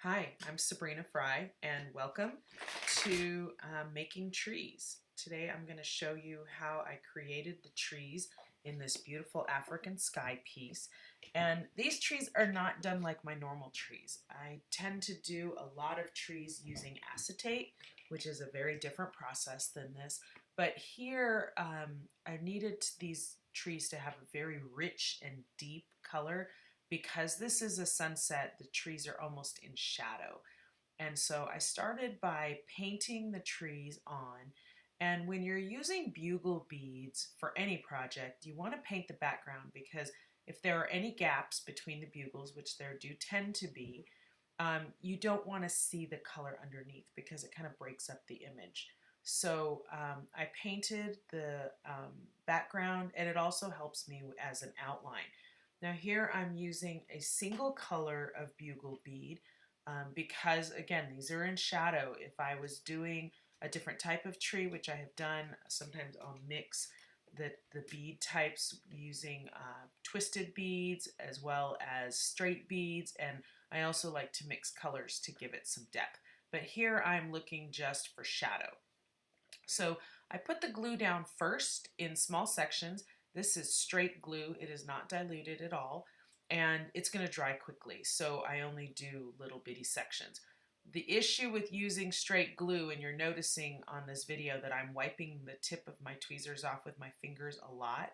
Hi, I'm Sabrina Fry and welcome to Making Trees. Today I'm going to show you how I created the trees in this beautiful African sky piece. And these trees are not done like my normal trees. I tend to do a lot of trees using acetate, which is a very different process than this. But here I needed these trees to have a very rich and deep color. Because this is a sunset, the trees are almost in shadow. And so I started by painting the trees on. And when you're using bugle beads for any project, you want to paint the background because if there are any gaps between the bugles, which there do tend to be, you don't want to see the color underneath because it kind of breaks up the image. So I painted the background, and it also helps me as an outline. Now here I'm using a single color of bugle bead because again these are in shadow. If I was doing a different type of tree, which I have done, sometimes I'll mix the bead types using twisted beads as well as straight beads, and I also like to mix colors to give it some depth. But here I'm looking just for shadow. So I put the glue down first in small sections. This is straight glue. It is not diluted at all, and it's going to dry quickly. So I only do little bitty sections. The issue with using straight glue, and you're noticing on this video that I'm wiping the tip of my tweezers off with my fingers a lot,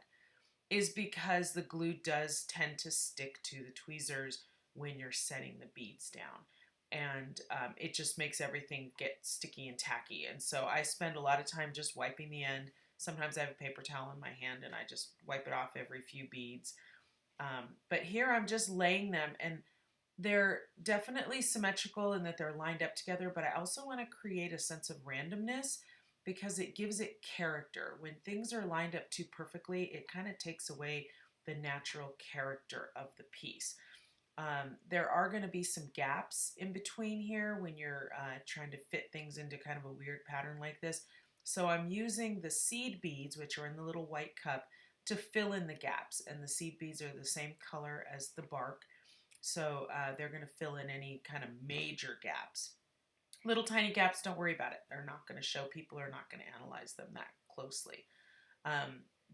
is because the glue does tend to stick to the tweezers when you're setting the beads down. And it just makes everything get sticky and tacky. And so I spend a lot of time just wiping the end. Sometimes I have a paper towel in my hand and I just wipe it off every few beads. But here I'm just laying them, and they're definitely symmetrical in that they're lined up together, but I also want to create a sense of randomness because it gives it character. When things are lined up too perfectly, it kind of takes away the natural character of the piece. There are going to be some gaps in between here when you're trying to fit things into kind of a weird pattern like this. So I'm using the seed beads, which are in the little white cup, to fill in the gaps. And the seed beads are the same color as the bark. So they're going to fill in any kind of major gaps. Little tiny gaps, don't worry about it. They're not going to show. People are not going to analyze them that closely.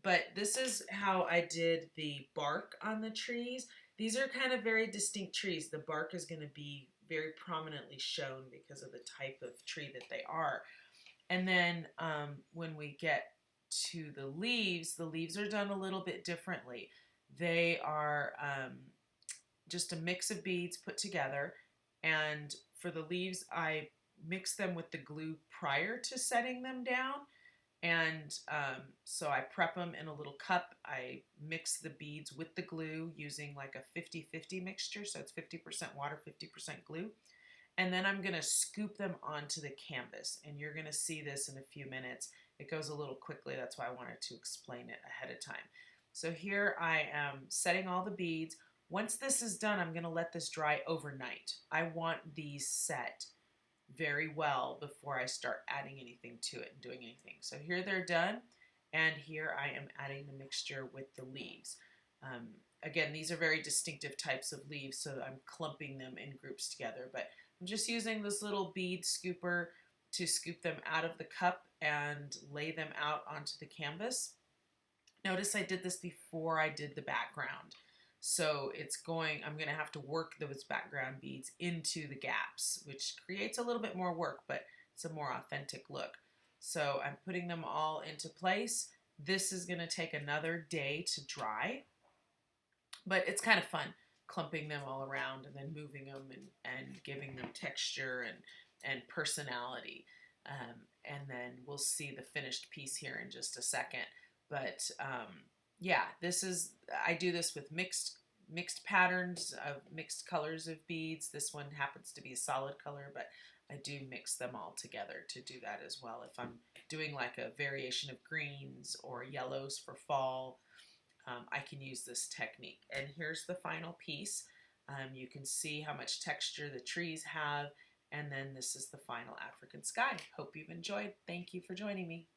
But this is how I did the bark on the trees. These are kind of very distinct trees. The bark is going to be very prominently shown because of the type of tree that they are. And then when we get to the leaves are done a little bit differently. They are just a mix of beads put together. And for the leaves, I mix them with the glue prior to setting them down. And so I prep them in a little cup. I mix the beads with the glue using like a 50-50 mixture. So it's 50% water, 50% glue. And then I'm going to scoop them onto the canvas. And you're going to see this in a few minutes. It goes a little quickly. That's why I wanted to explain it ahead of time. So here I am setting all the beads. Once this is done, I'm going to let this dry overnight. I want these set very well before I start adding anything to it and doing anything. So here they're done, and here I am adding the mixture with the leaves. Again, these are very distinctive types of leaves, so I'm clumping them in groups together, but I'm just using this little bead scooper to scoop them out of the cup and lay them out onto the canvas. Notice I did this before I did the background. So I'm going to have to work those background beads into the gaps, which creates a little bit more work, but it's a more authentic look. So I'm putting them all into place. This is going to take another day to dry, but it's kind of fun clumping them all around and then moving them and giving them texture and personality. And then we'll see the finished piece here in just a second. But yeah, I do this with mixed patterns of mixed colors of beads. This one happens to be a solid color, but I do mix them all together to do that as well. If I'm doing like a variation of greens or yellows for fall, I can use this technique. And here's the final piece. You can see how much texture the trees have, and then this is the final African sky. Hope you've enjoyed. Thank you for joining me.